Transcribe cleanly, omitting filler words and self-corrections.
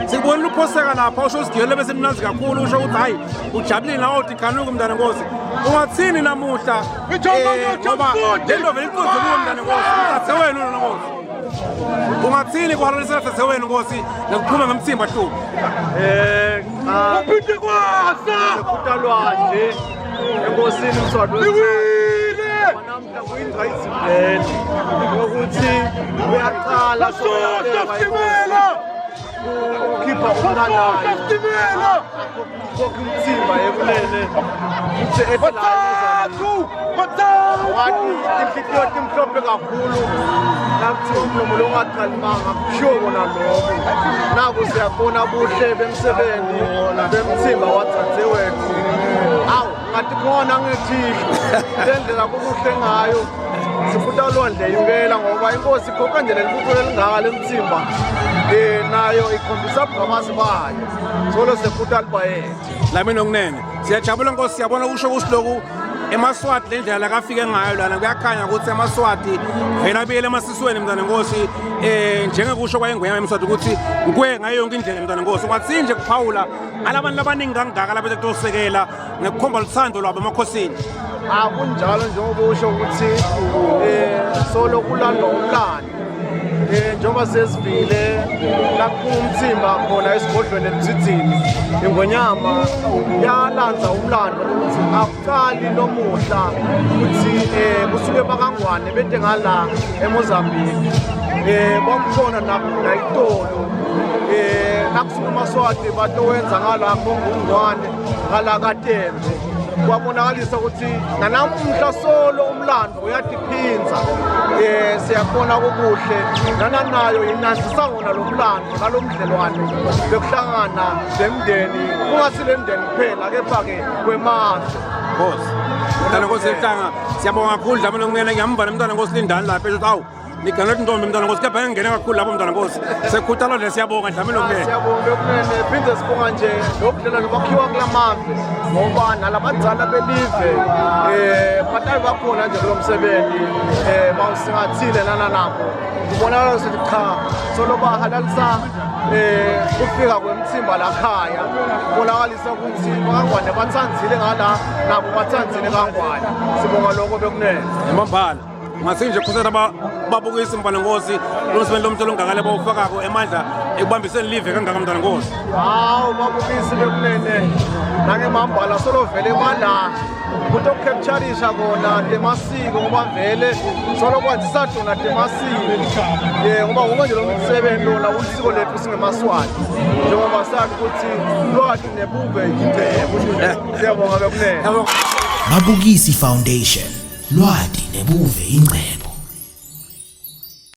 Sibona uphoseka lapha usho sigiyele bese mnazi kakhulu usho ukuthi hayi ujabulile nawo uDikanuka umntana Nkosi ungathini namuhla ngoba lento vele iqoqo kuyo mntana Nkosi uthathe wena uNkosi ungathini kuhalalisela thathe wena Nkosi nokuphuma ngemthimba hlubu uphinde kwasa kutalwa nje enkosini umswado namhla kuyindrayisi vele ukuthi uyaqala khipha umntana kokumthimba ekulele uthe wathi inhlitiyo imhlophe kakhulu nakuthiwa umlomo longachalimanga kushoko nalokho naku siyabona buhle bemsebenzi bemthimba wathathe wethu awu ngathi khona ngethihlo lendlela kukuhle ngayo sifuta ulondle impela ngoba inkosi ikhokha nje lelibutho lelingaka lemthimba nayo ikhombisa abangamazi bayo solo sefuta libayethu lamini okunene siyajabula Nkosi siyabona kusho kusiloku eMaswati lendlela la kafike ngayo lana kuyakhanya ukuthi eMaswati vela abiyele emasisweni mntana Nkosi njengekusho kwayengwenya eMaswati ukuthi ngwe ngayo yonke indlela mntana Nkosi ungathi nje kuphawula alabantu abaningi kangaka lapha betosekela ngekukhomba luthando lwabo emakhosini akunjalo njengoba usho ukuthi solo kulandwa umlando njengoba sesivile lapho umthimba khona esigodlweni eMthithini ingonyama yalanza umlando ukuthi akuqali nomuhla ukuthi kusuke bakangwane bede ngala eMozambique bakhona la itolo nakusuka eMaswati batowenza ngalapho ngungwane ngala kaTembe kwabonakalisa ukuthi nanamuhla solo umlando uyadiphinza siyabona kubuhle nananayo inanzisangona lo mlando nalomdlelwane bekuhlangana lemndeni kungasile mndeni kuphela kepha-ke kwemazwe Nkosi mntana Nkosi ehlanga siyabonga kakhulu dlamini okunene ngiyamva nemntana Nkosi Lindani lapha esho awu niganele intombi mntana Nkosi kepha ngene kakhulu lapho mntana Nkosi sekukhuthalwa nje siyabonga dlamini okunene siyabonga okunene phinde sibonga nje lokudlela nokwakhiwa kulamazwe ngoba nalabadzala belive batayi bakhona nje kulo msebenzi mawusingathile nananabo kubonakala ukuthi cha solo bahalalisa kufika kwemthimba lakhaya kubonakalisa ukuthi bakangwane bathanzile ngala nabo bathanzile kangwane sibonga lokho bekunene emambala ngasinje khosela babukisa mntana Nkosi lo msebenzi lomtshelo ongakale bawufakako emandla ekubambiseni live kangaka mntana Nkosi hawu babukisi bekunene nangemambala solo vele bala ukuthi ukucapturisha kona temasiko ngoba vele solo kwazisa tona temasiko ngoba wonke nje lo msebenzi lona usiko lethu singemaswati njengoba sathi ukuthi lwati nebuve yindlebo siyabonga bekunene Mabukisi Foundation lwati nebuve ingcebo